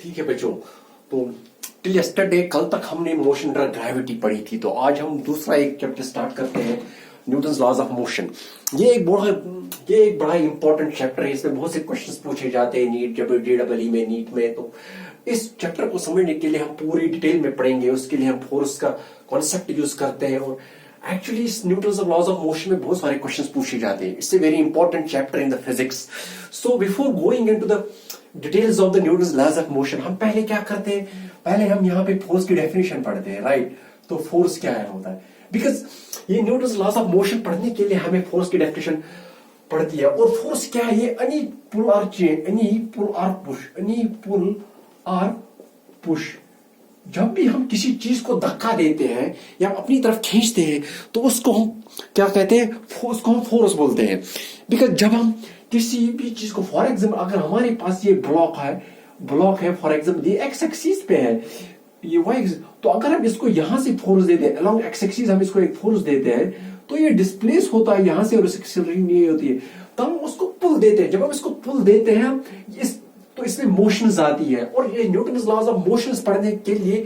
ठीक है बच्चों, तो टिल यस्टरडे कल तक हमने मोशन अंडर ग्रेविटी पढ़ी थी। तो आज हम दूसरा एक चैप्टर स्टार्ट करते हैं, न्यूटन्स लॉज ऑफ मोशन। ये एक बड़ा इंपॉर्टेंट चैप्टर है। इसमें बहुत से क्वेश्चंस पूछे जाते हैं नीट जेईई में, नीट में। तो इस चैप्टर को समझने के लिए हम पूरी डिटेल में पढ़ेंगे। उसके लिए हम फोर्स का कॉन्सेप्ट यूज करते हैं और एक्चुअली इस न्यूटन्स लॉज ऑफ मोशन में बहुत सारे क्वेश्चंस पूछे जाते हैं। It's a very important chapter in the physics. So before going into the details of the Newton's laws of motion, हम पहले क्या करते हैं, पहले हम यहाँ पे फोर्स की डेफिनेशन पढ़ते हैं, राइट। तो फोर्स क्या है होता है, बिकॉज ये न्यूटन्स लॉज ऑफ मोशन पढ़ने के लिए हमें फोर्स की डेफिनेशन पढ़ती है। और फोर्स क्या है, ये एनी पुल और चेन, एनी पुल और पुश, एनी पुल और पुश। जब भी हम किसी चीज को धक्का देते हैं या अपनी तरफ खींचते हैं तो उसको हम क्या कहते हैं, उसको हम फोर्स बोलते हैं। बिकॉज जब हम किसी भी चीज को, फॉर एग्जाम्पल अगर हमारे पास ये ब्लॉक है फॉर एग्जाम्पल ये एक्स एक्सिस पे है, ये वाई, तो अगर हम इसको यहां से फोर्स देते हैं अलोंग एक्स एक्सिस, हम इसको एक फोर्स देते हैं तो ये डिस्प्लेस होता है यहां से और एक्सेलरेशन ये होती है। तो हम उसको पुल देते हैं। जब हम इसको पुल देते हैं तो इसमें मोशंस आती है। और ये न्यूटन्स लॉज ऑफ मोशंस पढ़ने के लिए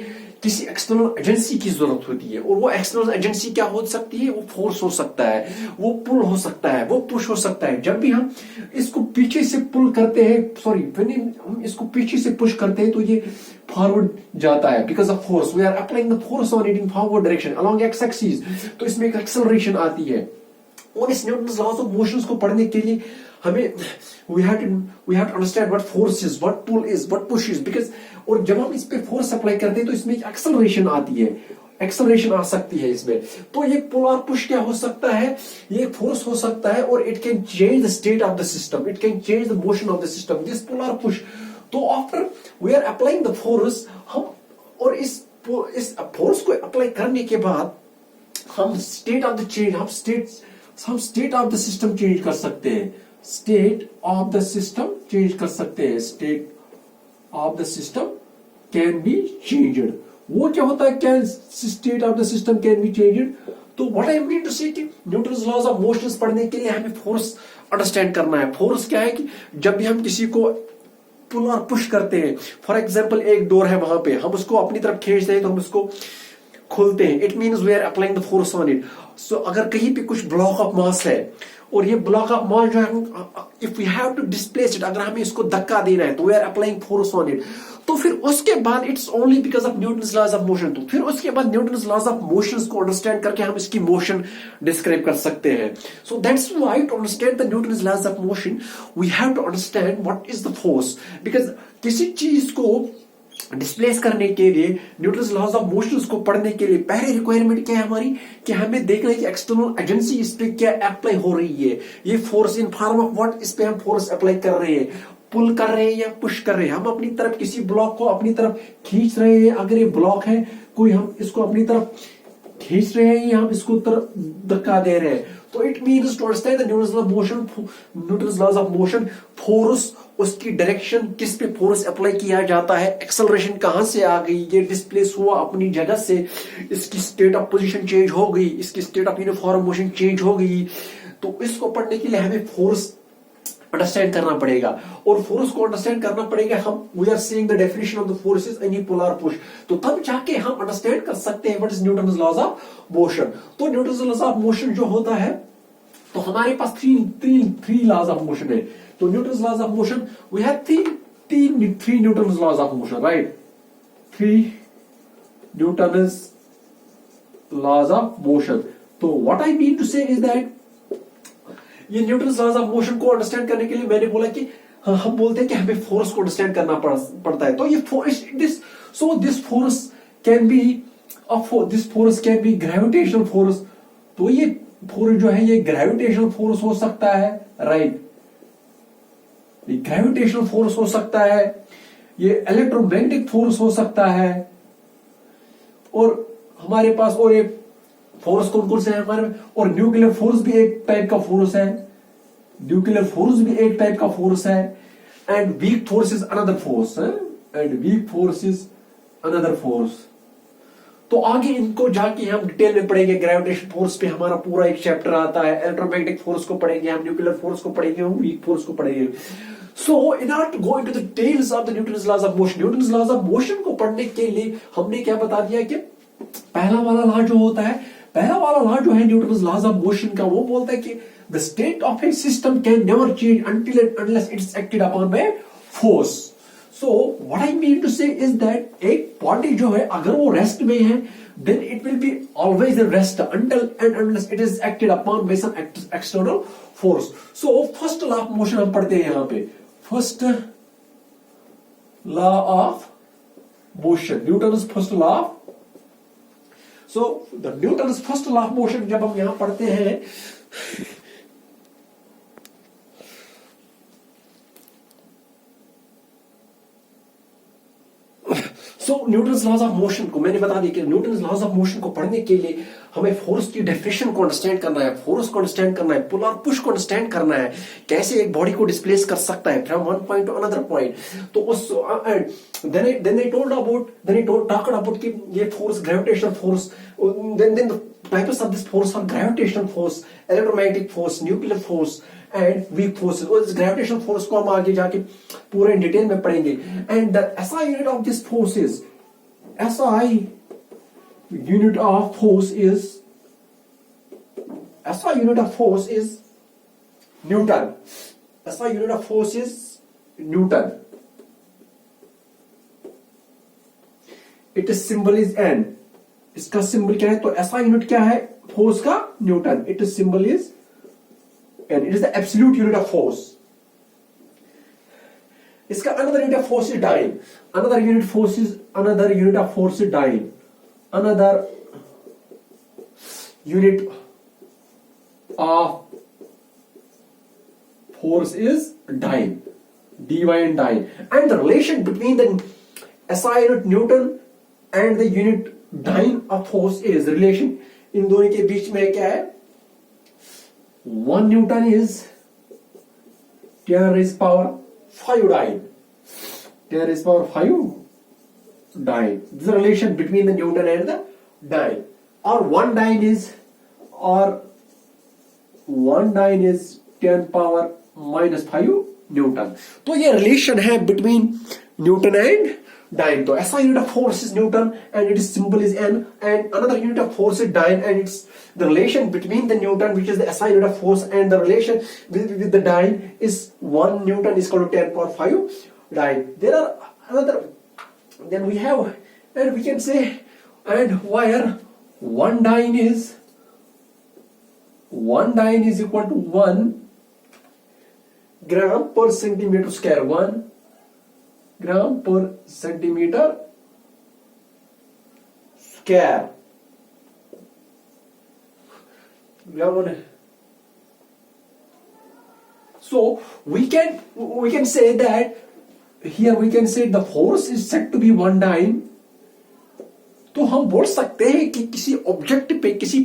किसी एक्सटर्नल एजेंसी की जरूरत होती है। और वो एक्सटर्नल एजेंसी क्या हो सकती है, वो फोर्स हो सकता है, वो पुल हो सकता है, वो पुश हो सकता है। जब भी हम इसको पीछे से पुल करते हैं, हम इसको पीछे से पुश करते हैं तो ये फॉरवर्ड जाता है because of force. We are applying the force on it in forward direction along x axis. तो इसमें एक एक्सेलरेशन आती है। और इस न्यूटन्स लॉज ऑफ मोशंस को पढ़ने के लिए हमें we have to understand what force is, what pull is, what push is, because और जब हम इस पे फोर्स अप्लाई करते हैं तो इसमें एक्सेलरेशन आती है, एक्सेलरेशन आ सकती है इसमें। तो ये पुल और पुश क्या हो सकता है, ये फोर्स हो सकता है और it can change the state of the system, it can change the motion of the system, this pull और पुश। तो after we are applying the force, हम और इस फोर्स को अप्लाई करने के बाद हम स्टेट ऑफ द चेंज, हम state of the system change कर सकते हैं, state of the system change कर सकते हैं। State of the system can be changed. वो क्या होता है, can state of the system can be changed. तो व्हाट आई मीन टू से कि न्यूटन्स लॉज ऑफ मोशंस पढ़ने के लिए हमें फोर्स अंडरस्टैंड करना है। फोर्स क्या है कि जब भी हम किसी को पुल और पुश करते हैं, फॉर एग्जाम्पल एक डोर है वहां पे, हम उसको अपनी तरफ खींचते हैं तो हम उसको खोलते हैं, it means we are applying the force on it. So अगर कहीं पे कुछ ब्लॉक ऑफ मास है और ये ब्लॉक ऑफ मास जो है, if we have to displace it, अगर हमें इसको धक्का देना है तो we are applying force on it. तो फिर उसके बाद it's only because of Newton's laws of motion. तो फिर उसके बाद न्यूटन्स लॉज ऑफ मोशंस को अंडरस्टैंड करके हम इसकी मोशन डिस्क्राइब कर सकते हैं। So that's why to understand the Newton's laws of motion we have to understand what is the force. Because किसी चीज को डिस्प्लेस करने के लिए, न्यूटन्स लॉज ऑफ मोशंस को पढ़ने के लिए पहले रिक्वायरमेंट क्या है हमारी, कि हमें देखना है कि एक्सटर्नल एजेंसी इस पे क्या अप्लाई हो रही है। ये force in form of what, इस पे हम फोर्स अप्लाई कर रहे हैं, पुल कर रहे हैं या पुश कर रहे हैं। हम अपनी तरफ किसी ब्लॉक को अपनी तरफ खींच रहे हैं, अगर ये ब्लॉक है कोई, हम इसको अपनी तरफ खींच रहे हैं या हम इसको तरफ धक्का दे रहे हैं। तो it means to understand the Newton's laws of motion, force, उसकी डायरेक्शन, किस पे फोर्स अप्लाई किया जाता है, एक्सेलरेशन कहां से आ गई, ये डिस्प्लेस हुआ अपनी जगह से, इसकी स्टेट ऑफ पोजीशन चेंज हो गई, इसकी state of uniform motion change हो गई। तो इसको पढ़ने के लिए हमें फोर्स अंडरस्टैंड करना पड़ेगा। और फोर्स को अंडरस्टैंड करना पड़ेगा, हम we are seeing the definition of the forces any pull और पुश। तो तब जाके हम अंडरस्टैंड कर सकते हैं what is Newton's laws of motion. तो न्यूटन्स लॉज ऑफ मोशन जो होता है, तो हमारे पास थ्री लॉज ऑफ मोशन है। तो Newton's laws of motion we have three Newton's laws of motion, right, three Newton's laws of motion. तो what I mean to say is that ये न्यूटन्स लॉज ऑफ मोशन को understand करने के लिए मैंने बोला कि हम बोलते हैं कि हमें फोर्स को अंडरस्टैंड करना पड़ता है। तो ये this force can be gravitational force. तो ये फोर्स जो है ये ग्रेविटेशनल फोर्स हो सकता है, राइट, ये ग्रेविटेशनल फोर्स हो सकता है, ये इलेक्ट्रोमैग्नेटिक फोर्स हो सकता है। और हमारे पास और एक फोर्स कौन कौन से है हमारे, और न्यूक्लियर फोर्स भी एक टाइप का फोर्स है, न्यूक्लियर फोर्स भी एक टाइप का फोर्स है। And weak force is another force, and weak force is another force. तो आगे इनको जाके हम डिटेल में पढ़ेंगे। ग्रेविटेशन फोर्स पे हमारा पूरा एक चैप्टर आता है, इलेक्ट्रोमैग्नेटिक फोर्स को पढ़ेंगे हम, न्यूक्लियर फोर्स को पढ़ेंगे हम, वीक फोर्स को पढ़ेंगे। So in order to go into the details of the Newton's laws of motion, Newton's laws of motion को पढ़ने के लिए हमने क्या बता दिया कि पहला वाला लॉ जो होता है, पहला वाला लॉ जो है न्यूटन्स लॉज ऑफ मोशन का, वो बोलता है कि the state of A system can never change until and unless it is acted upon by force. So what I mean to say is that एक बॉडी जो है अगर वो रेस्ट में है, then it will be always in rest until and unless it is acted upon by some external force. So first law of motion हम पढ़ते हैं यहाँ पे, first law of motion, Newton's first law. So the Newton's first law of motion जब हम यहां पढ़ते हैं, सो न्यूटन्स लॉज ऑफ मोशन को मैंने बता दी कि न्यूटन्स लॉज ऑफ मोशन को पढ़ने के लिए हमें फोर्स की डेफिनेशन को अंडरस्टैंड करना है, फोर्स को अंडरस्टैंड करना है, पुल और पुश को अंडरस्टैंड करना है, कैसे एक बॉडी को डिस्प्लेस कर सकता है from one point two another point. तो उस then I talked about कि ये force gravitational force, then the types of this force are gravitational force, electromagnetic force, nuclear force and weak forces. और इस ग्रेविटेशनल फोर्स को हम आगे जाके पूरे डिटेल में पढ़ेंगे. And the SI unit of this force is, SI unit of force is, SI unit of force is Newton. SI unit of force is Newton. Its symbol is N. इसका symbol क्या है? तो SI unit क्या है force का? Newton. It symbol is N. It is the absolute unit of force. इसका another unit of force is dyne. Another unit of force is dyne. Another unit of force is dyne, dy and dyne. And the relation between the SI unit Newton and the unit dyne of force is, relation इन दोनों के बीच में क्या है? 1 Newton is 10 raised power 5 dyne. 10 raised power 5 dyne. This is the relation between the Newton and the dyne. Or 1 dyne is 10 power minus 5 Newton. तो ये relation है between Newton and dine. तो SI unit of force is Newton and its symbol is N, and another unit of force is dyne, and it's the relation between the Newton, which is the SI unit of force, and the relation with the dyne is 1 Newton is equal to 10 power 5 dyne. There are another, then we have, and we can say, and where 1 dyne is equal to 1 gram per centimeter square. 1 gram per centimeter square. So we can say that here we can say the force is said to be 1 dyne. तो हम बोल सकते हैं कि किसी object पे, किसी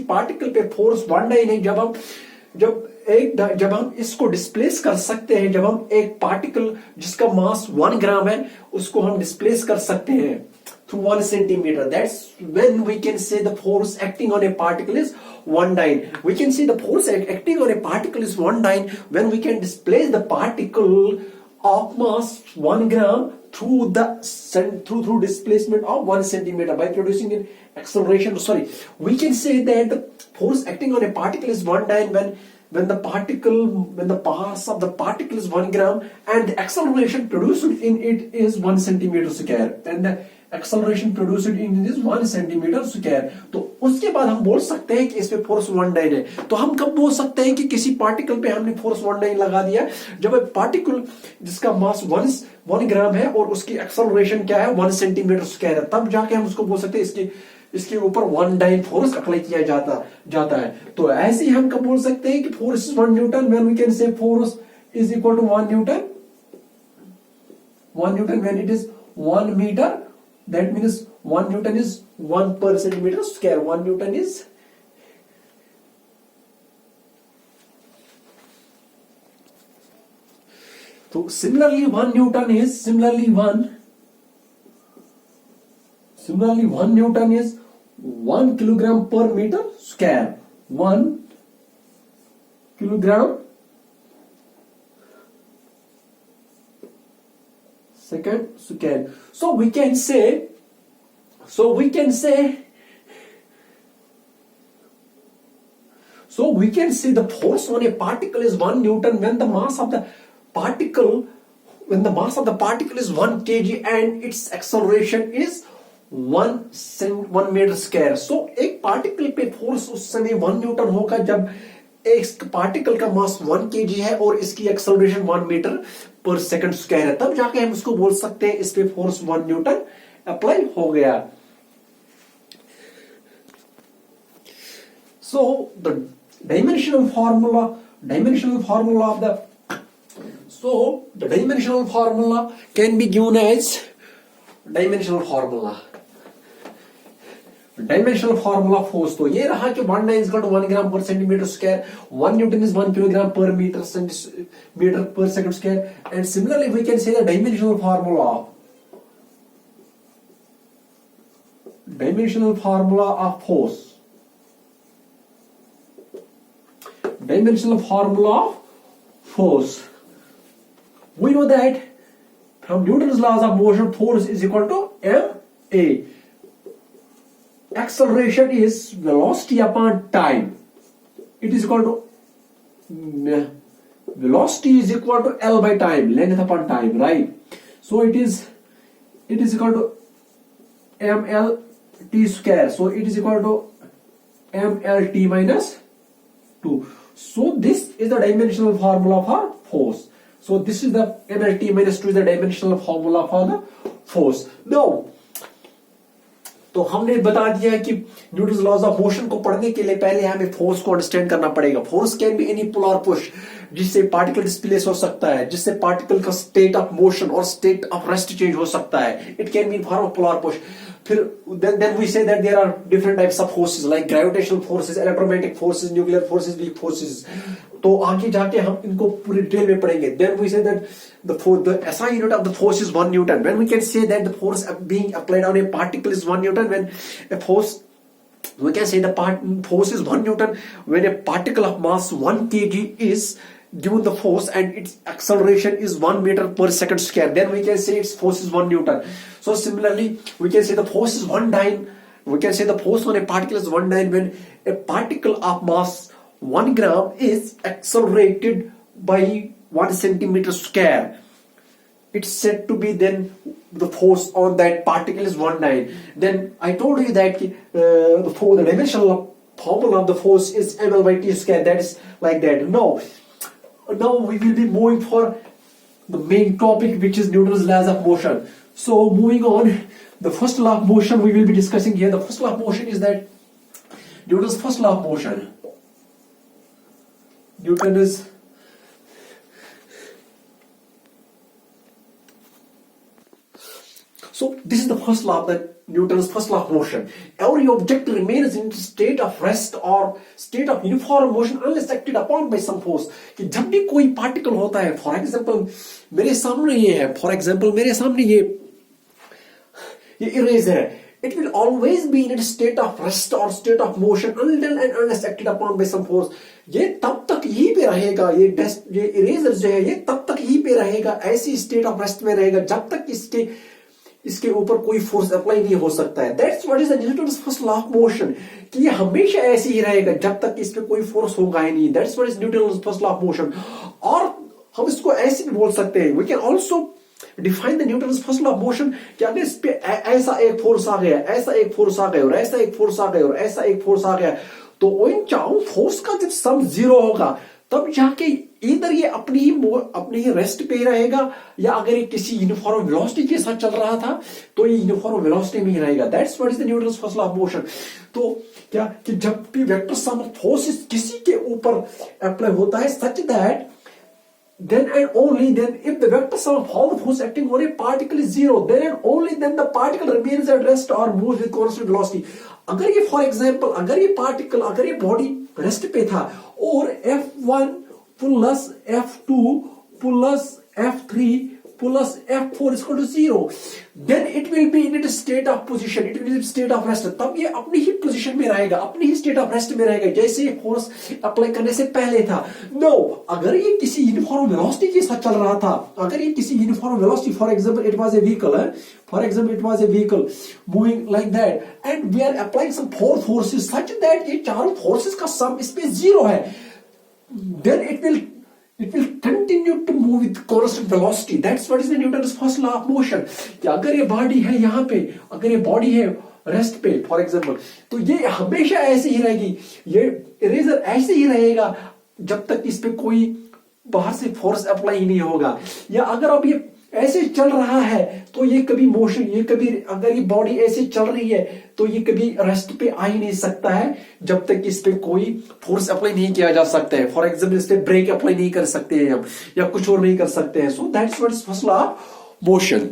particle पे फोर्स 1 डाइन है जब हम इसको डिस्प्लेस कर सकते हैं, जब हम एक पार्टिकल जिसका मास 1 ग्राम है उसको हम डिस्प्लेस कर सकते हैं through 1 centimeter. That's when we can say the force acting on a particle is 1 dyne. We can say the force acting on a particle is 1 dyne when we can displace the particle of mass 1 gram through displacement of 1 centimeter by producing an acceleration. Sorry, we can say that the force acting on a particle is 1 dyne when the mass of the particle is 1 gram and the acceleration produced in it is 1 centimeter square, and the acceleration produced in it is 1 centimeter square. तो उसके बाद हम बोल सकते हैं कि इस पे फोर्स 1 डाइन है. तो हम कब बोल सकते हैं कि किसी पार्टिकल पे हमने फोर्स 1 डाइन लगा दिया? जब एक पार्टिकल जिसका मास 1 ग्राम है और उसकी एक्सेलरेशन क्या है 1 सेंटीमीटर स्क्वायर है, तब जाके हम उसको बोल सकते हैं इसके ऊपर 1 डाइन फोर्स अप्लाई किया जाता है. तो ऐसे ही हम कब बोल सकते हैं कि force is 1 newton when we can say force is equal to 1 newton when it is 1 meter. That means 1 Newton is 1 per centimeter square. 1 Newton is so similarly 1 Newton is 1 kilogram per meter square. 1 kilogram second square. So we can say So we can say the force on a particle is 1 Newton when the mass of the particle is 1 kg and its acceleration is 1 meter square. So एक particle पे force उस समय 1 Newton होगा जब एक particle का मास 1 kg है और इसकी एक्सेलरेशन 1 मीटर पर सेकंड स्क्वायर है, तब जाके हम उसको बोल सकते हैं इस पे फोर्स 1 न्यूटन अप्लाई हो गया. So the dimensional formula can be given as dimensional formula force. तो ये रहा कि 1 is equal to 1 gram per centimeter square, 1 Newton is 1 kilogram per meter per second square, and similarly we can say the dimensional formula of force. Dimensional formula of force. We know that from Newton's laws of motion, force is equal to ma. Acceleration is velocity upon time. It is equal to velocity is equal to L by time, length upon time, right? So it is equal to ml t square. So it is equal to ml t minus 2. So this is the dimensional formula for force. So this is the mlt minus 2 is the dimensional formula for the force. Now, तो हमने बता दिया कि Newton's laws of motion को पढ़ने के लिए पहले हमें फोर्स को अंडरस्टैंड करना पड़ेगा. Force can be any pull और पुश, जिससे पार्टिकल डिस्प्लेस हो सकता है, जिससे पार्टिकल का स्टेट ऑफ मोशन और स्टेट ऑफ रेस्ट चेंज हो सकता है. It can be in form of pull और पुश. फिर then we say that there are different types of forces like gravitational forces, electromagnetic forces, nuclear forces, weak forces. तो आगे जाके हम इनको पूरी डिटेल में पढ़ेंगे. Then we say that the SI unit of the force is 1 Newton. When we can say that the force being applied on a particle is 1 Newton, when a force, we can say the force is 1 Newton when a particle of mass 1 kg is given the force and its acceleration is 1 meter per second square. Then we can say its force is 1 Newton. So similarly, we can say the force is 1 dyne. We can say the force on a particle is 1 dyne when a particle of mass 1 gram is accelerated by 1 centimeter square. It's said to be then the force on that particle is 1 dyne. Then I told you that the dimensional formula of the force is ml by t square. That is like that. Now we will be moving for the main topic, which is Newton's laws of motion. So moving on, the first law of motion we will be discussing here. The first law of motion is that Newton's first law of motion. So this is the first law of Newton's first law of motion. Every object remains in state of rest or state of uniform motion unless acted upon by some force. कि जब भी कोई particle होता है, for example मेरे सामने ये eraser है, it will always be in a state of rest or state of motion until and unless acted upon by some force. ये तब तक यहीं पे रहेगा, ये इरेजर जो है ये तब तक यहीं पे रहेगा, ऐसी स्टेट ऑफ रेस्ट में रहेगा जब तक इसके ऊपर कोई फोर्स अप्लाई नहीं हो सकता है. That's what is the Newton's first law of motion. कि ये हमेशा ऐसे ही रहेगा जब तक इस पे कोई फोर्स होगा ही नहीं. That's what is Newton's first law of motion. और हम इसको ऐसे भी बोल सकते हैं. We can also define the Newton's first law of motion कि अगर इस पे ऐसा एक फोर्स आ गया, ऐसा एक फोर्स आ गया और ऐसा एक फोर्स आ गया और ऐसा एक फोर्स आ गया, तो इन चारों फोर्स का जब सम 0 होगा तब जाके इधर ये अपनी ही रेस्ट पे रहेगा, या अगर ये किसी यूनिफॉर्म वेलोसिटी के साथ चल रहा था तो ये यूनिफॉर्म वेलोसिटी में ही रहेगा. That's what is the Newton's first law of motion. तो क्या कि जब भी वेक्टर सम ऑफ फोर्सेस किसी के ऊपर अप्लाई होता है such that then and only then if the vector sum of all the forces acting on a particle is 0, then and only then the particle remains at rest or moves with constant velocity. अगर ये for example अगर ये body rest पे था और F1 plus F2 plus F3 plus F4 is equal to 0. Then it will be in its state of position. It will be in state of rest. तब ये अपनी ही पोजीशन में रहेगा, अपनी ही स्टेट ऑफ रेस्ट में रहेगा, जैसे फोर्स अप्लाई करने से पहले था. नो, अगर ये किसी यूनिफॉर्म वेलोसिटी के साथ चल रहा था, अगर ये किसी uniform velocity, for example it was a vehicle, for example it was a vehicle moving like that, and we are applying some four forces such that ये चारों forces का sum इसमें 0 है, then it will continue to move with constant velocity. That's what is the Newton's first law of motion. कि अगर ये body है यहाँ पे, अगर ये बॉडी है रेस्ट पे फॉर एग्जाम्पल, तो ये हमेशा ऐसे ही रहेगी, ये इरेजर ऐसे ही रहेगा जब तक इस पे कोई बाहर से फोर्स अप्लाई ही नहीं होगा. या अगर अब ये ऐसे चल रहा है तो ये कभी मोशन, ये कभी, अगर ये बॉडी ऐसे चल रही है तो ये कभी रेस्ट पे आ ही नहीं सकता है जब तक इस पे कोई फोर्स अप्लाई नहीं किया जा सकता है. फॉर एग्जाम्पल इस पे ब्रेक अप्लाई नहीं कर सकते हैं हम, या कुछ और नहीं कर सकते हैं. So that's what is first law of motion.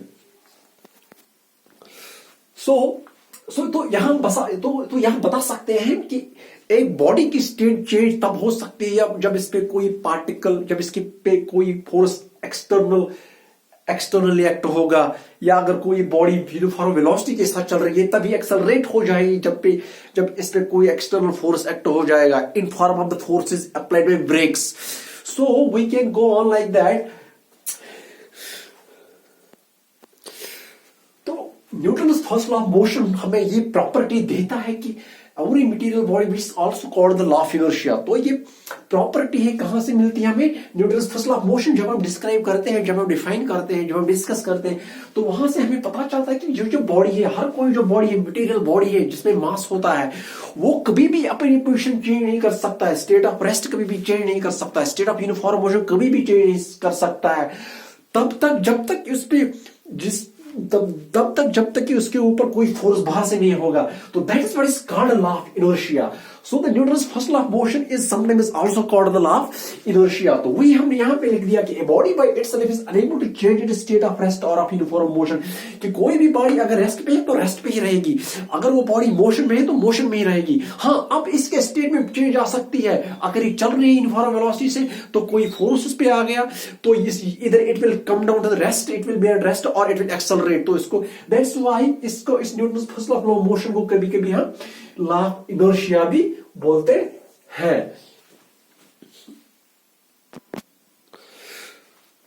तो यहां बता सकते हैं कि एक बॉडी की स्टेट चेंज तब हो सकती है जब इस पे कोई पार्टिकल, जब इसके पे कोई फोर्स एक्सटर्नली एक्ट होगा, या अगर कोई बॉडी यूनिफॉर्म वेलोसिटी के साथ चल रही है तभी एक्सेलरेट हो जाएगी जब इस पे कोई एक्सटर्नल फोर्स एक्ट हो जाएगा in form of the forces applied by brakes. So we can go on like that. तो Newton's first law of motion हमें ये प्रॉपर्टी देता है कि every material body which is also called the law of inertia. तो ये property है, कहां से मिलती है हमें? Newton's first law of motion जब हम डिस्क्राइब करते हैं, जब हम डिफाइन करते हैं, जब हम डिस्कस करते हैं, तो वहां से हमें पता चलता है कि जो बॉडी है, हर कोई जो बॉडी है, मटेरियल बॉडी है जिसमें मास होता है, वो कभी भी अपनी पोजिशन चेंज नहीं कर सकता है. स्टेट ऑफ रेस्ट कभी भी चेंज नहीं कर सकता है. स्टेट ऑफ यूनिफॉर्म मोशन कभी भी चेंज नहीं कर सकता है तब तक जब तक उस पे तब तक जब तक कि उसके ऊपर कोई फोर्स बाहर से नहीं होगा. तो that is what is called law of inertia. So the Newton's first law of motion is sometimes also called the law of inertia. तो वही हमने यहां पे लिख दिया कि a body by itself is unable to change its state of rest और of uniform motion. कि कोई भी बॉडी अगर रेस्ट पे है तो रेस्ट पे ही रहेगी, अगर वो बॉडी मोशन में है तो मोशन में ही रहेगी. हाँ, अब इसके स्टेट में चेंज आ सकती है. अगर ये चल रही है यूनिफॉर्म वेलोसिटी से तो कोई फोर्स उस पे आ गया तो इधर it will come down to the rest, it will be at rest और इट विल एक्सेलरेट. तो इसको दैट्स व्हाई इसको इस Newton's first law of motion को कभी कभी हम लॉ ऑफ इनर्शिया भी बोलते हैं.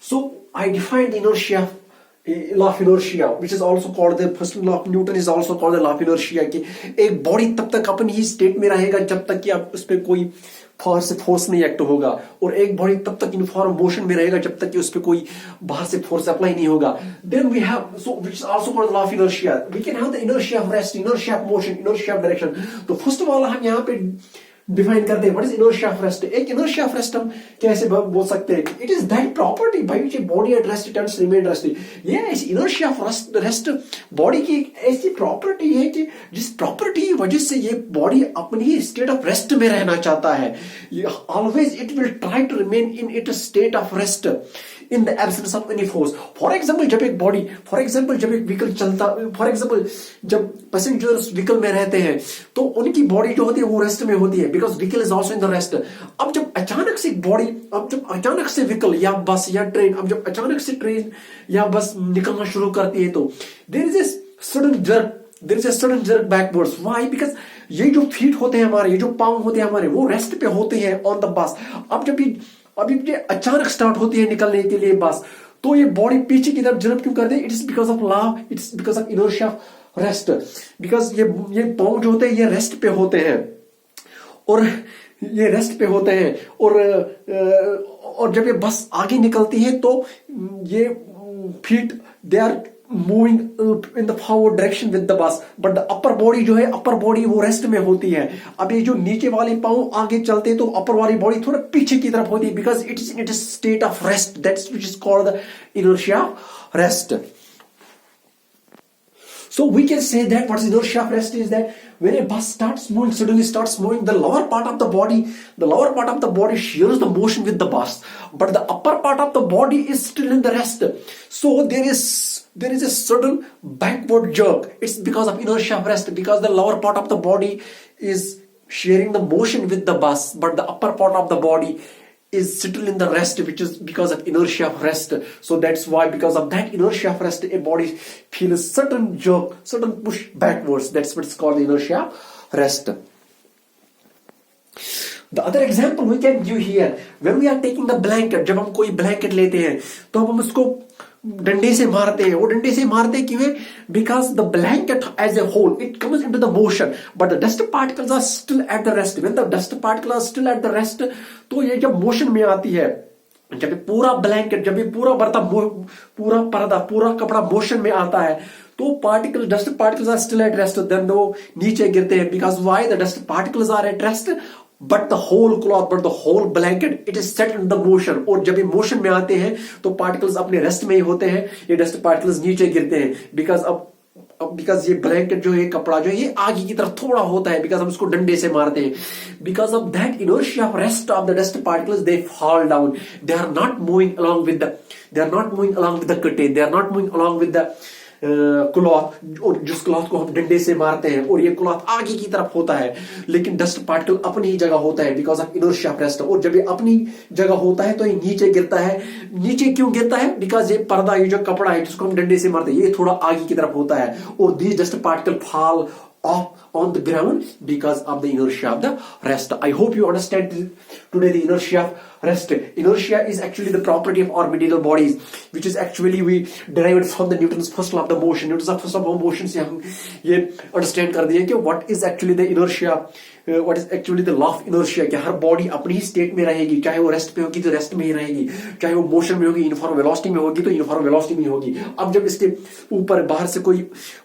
So I defined inertia, law of inertia, which is also called the first law of Newton is also called the law of inertia. कि एक body तब तक अपनी ही स्टेट में रहेगा जब तक कि आप उस पर कोई फोर्स नहीं एक्ट होगा, और एक बॉडी तब तक यूनिफॉर्म मोशन में रहेगा जब तक कि उस पर कोई बाहर से फोर्स अप्लाई नहीं होगा. Then we have, so which is also called the law of inertia. We can have the inertia of rest, inertia of motion, inertia of direction. तो फर्स्ट वाला हम यहाँ पे डिफाइन करते हैं what is inertia of rest. एक inertia of rest हम कैसे बोल सकते हैं? It is that property by which a body at rest tends to remain rested. ये ऐसी इनर्शिया ऑफ रेस्ट बॉडी की एक ऐसी प्रॉपर्टी है कि जिस प्रॉपर्टी की वजह से ये बॉडी अपनी ही स्टेट ऑफ रेस्ट में रहना चाहता है. Always it will try to remain in it state of rest in the absence of any force. For example, जब एक व्हीकल चलता, फॉर एग्जाम्पल जब पैसेंजर्स व्हीकल में रहते हैं तो उनकी बॉडी जो होती है वो रेस्ट में होती है, because vehicle is also in the rest. अब जब अचानक से व्हीकल या बस या ट्रेन, अब जब अचानक से ट्रेन या बस निकलना शुरू करती है तो there is a sudden jerk backwards. Why? Because ये जो फीट होते हैं हमारे, ये जो पाँव होते हैं हमारे, वो रेस्ट पे होते हैं ऑन द बस. अब ये अचानक स्टार्ट होती है निकलने के लिए बस, तो ये बॉडी पीछे की तरफ जंप क्यों करते हैं? It is because of law, it's because of inertia of rest. Because ये पाँव जो होते हैं ये रेस्ट पे होते हैं, और ये रेस्ट पे होते हैं, और जब ये बस आगे निकलती है तो ये feet they are moving in the forward direction with the bus, but the upper body जो है, अपर बॉडी वो रेस्ट में होती है. अब ये जो नीचे वाले पाँव आगे चलते हैं तो अपर वाली बॉडी थोड़ा पीछे की तरफ होती है, because it is in it state of rest. That's which is called the inertia of rest. So we can say that what is inertia of rest is that when a bus suddenly starts moving, the lower part of the body shares the motion with the bus, but the upper part of the body is still in the rest. So there is a sudden backward jerk. It's because of inertia of rest, because the lower part of the body is sharing the motion with the bus, but the upper part of the body is still in the rest, which is because of inertia of rest. So that's why, because of that inertia of rest, a body feels certain jerk, certain push backwards. That's what it's called, the inertia of rest. The other example we can give here, when we are taking the blanket, जब हम कोई blanket लेते हैं तो हम उसको डंडे से मारते हैं. वो डंडे से मारते क्यों है? Because the blanket as a whole, it comes into the motion, but the dust particles are still at the rest. When the dust particles are still at the rest, तो ये जब मोशन में आती है, जब ये पूरा ब्लैंकेट, जब ये पूरा बर्ता, पूरा पर्दा, पूरा कपड़ा मोशन में आता है, तो particle, dust particles are still at rest, then वो नीचे गिरते हैं. Because why? The dust particles are at rest, but the whole cloth, but the whole blanket, it is set in the motion. और जब ये मोशन में आते हैं तो पार्टिकल्स अपने रेस्ट में ही होते हैं, ये डस्ट पार्टिकल्स नीचे गिरते हैं. बिकॉज ये ब्लैंकेट जो है, कपड़ा जो है, ये आगे की तरफ थोड़ा होता है, बिकॉज हम उसको डंडे से मारते हैं. Because of that inertia of rest of the dust particles, they fall down. They are not moving along with the curtain, they are not moving along with the cloth. और जिस क्लॉथ को हम डंडे से मारते हैं, और ये क्लॉथ आगे की तरफ होता है, लेकिन डस्ट पार्टिकल अपनी ही जगह होता है because of inertia of rest. और जब ये अपनी जगह होता है तो ये नीचे गिरता है. नीचे क्यों गिरता है? बिकॉज ये पर्दा, ये जो कपड़ा है जिसको हम डंडे से मारते हैं, ये थोड़ा आगे की तरफ होता है, और these dust particle fall off on the ground because of the inertia of the rest. I hope you understand today the inertia of rest. Inertia is actually the property of our material bodies, which is actually we derived from the Newton's first law of the motion. Newton's first law of motion से हम ये understand कर दिए कि what is actually the inertia, what is actually the law of inertia, कि हर body अपनी ही state में रहेगी, चाहे वो रेस्ट पे होगी तो रेस्ट में ही रहेगी, चाहे वो मोशन में होगी, यूनिफॉर्म वेलोसिटी में होगी तो यूनिफॉर्म वेलोसिटी में होगी. अब जब इसके ऊपर बाहर से कोई,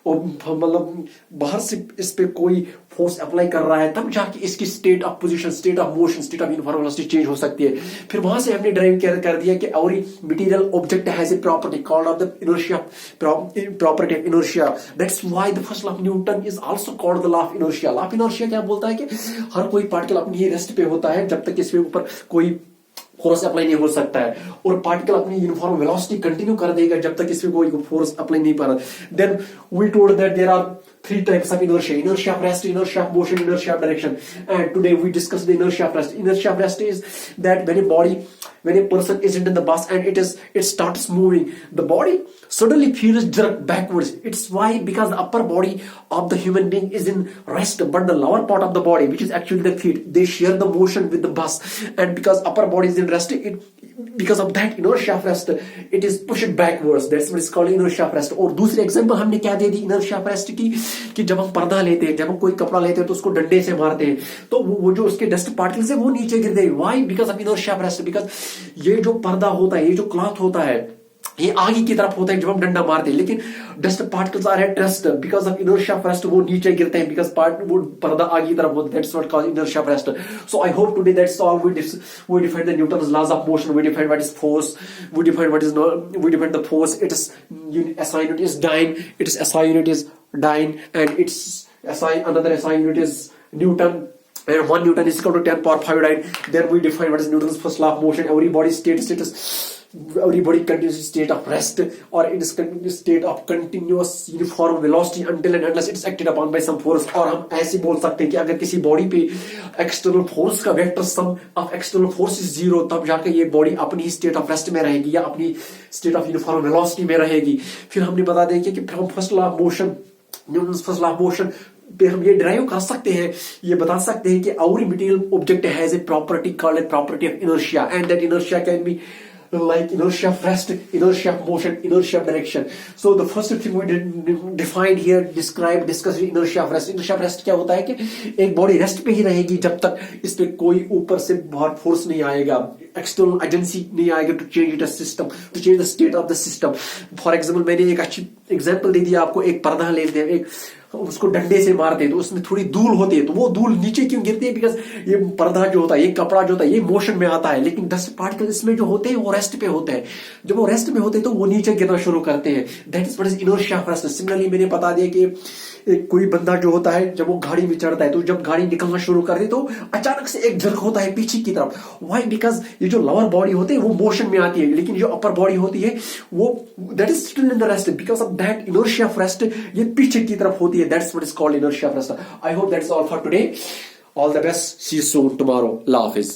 मतलब बाहर से इस पे कोई फोर्स अप्लाई कर रहा है, तब जाके इसकी state of position, state of motion, state of uniform velocity change हो सकती है. फिर वहां से हमने ड्राइव कर दिया कि every material object has a property called off the inertia, property of inertia. That's why the first law of Newton is also called the law of inertia. Law of inertia क्या बोलता है कि हर कोई particle अपनी ही rest पे होता है जब तक इसके ऊपर कोई फोर्स अप्लाई नहीं हो सकता है, और पार्टिकल अपनी यूनिफॉर्म वेलोसिटी कंटिन्यू कर देगा जब तक इसमें कोई फोर्स अप्लाई नहीं पा रहा. Then we told that there are three types of inertia: inertia of rest, inertia of motion, inertia of direction. And today we discuss the inertia of rest. Inertia of rest is that when a person isn't in the bus and it starts moving, the body suddenly feels jerked backwards. It's why, because the upper body of the human being is in rest, but the lower part of the body, which is actually the feet, they share the motion with the bus. And because upper body is in rest, because of that inertia of rest, it is pushed backwards. That's what is called inertia of rest. और दूसरी example हमने क्या दे दी inertia of rest की, कि जब हम पर्दा लेते हैं, जब हम कोई कपड़ा लेते हैं तो उसको डंडे से मारते हैं, तो वो जो उसके डस्ट पार्टिकल्स है वो नीचे गिरते हैं. Why? Because of inertia of rest. Because ये जो पर्दा होता है, ये जो क्लॉथ होता है, ये आगे की तरफ होता है जब हम डंडा मारते हैं, लेकिन dust particles are at rest. Because of inertia of rest वो नीचे गिरते हैं, बिकॉज वो पर्दा आगे की तरफ होता है. That's what called inertia of rest. So I hope today that's all. we defined the Newton's laws of motion, we defined what is force, we defined the force. It is SI unit is dyne, its SI unit is dyne, and its another SI unit is Newton, and 1 Newton is equal to 10 power 5 dyne. Then we define what is Newton's first law of motion. Everybody continues in state of rest, or it is continuous state of continuous uniform velocity until and unless it is acted upon by some force. और हम ऐसे बोल सकते हैं कि अगर किसी body पे एक्सटर्नल फोर्स का vector sum of external force is 0, तब जाकर ये बॉडी अपनी स्टेट ऑफ रेस्ट में रहेगी या अपनी स्टेट ऑफ यूनिफॉर्म वेलोसिटी में रहेगी. फिर हमने बता दें कि from first law of motion, Newton's first law of motion पे हम ये ड्राइव कर सकते हैं, ये बता सकते हैं कि every material object has a property called a property of inertia, and that inertia can be like inertia of rest, inertia of motion, inertia of direction. So the first thing we defined here, discuss inertia of rest. Inertia of rest क्या होता है कि एक body rest पे ही रहेगी जब तक इस पे कोई ऊपर से बहुत फोर्स नहीं आएगा, एक्सटर्नल एजेंसी नहीं आएगा to change the system, to change the state of the system. For example, मैंने एक अच्छी एग्जाम्पल दे दिया आपको. एक पर्दा लेते हैं, एक उसको डंडे से मारते हैं तो उसमें थोड़ी धूल होती है, तो वो धूल नीचे क्यों गिरती है? बिकॉज ये पर्दा जो होता है, ये कपड़ा जो होता है, ये मोशन में आता है, लेकिन डस्ट पार्टिकल इसमें जो होते हैं वो रेस्ट पे होते हैं. जब वो रेस्ट में होते हैं तो वो नीचे गिरना शुरू करते हैं. That is what is inertia of rest. Similarly मैंने बता दिया कि कोई बंदा जो होता है जब वो गाड़ी में चढ़ता है, तो जब गाड़ी निकलना शुरू करती है तो अचानक से एक झलक होता है पीछे की तरफ. व्हाई? बिकॉज ये जो लोअर बॉडी होती है वो मोशन में आती है, लेकिन जो अपर बॉडी होती है वो that is still in the rest. Because of that inertia of rest ये पीछे की तरफ होती है. That's what is called inertia of rest. I hope that's all for today. All the best. See you soon tomorrow. Allah Hafiz.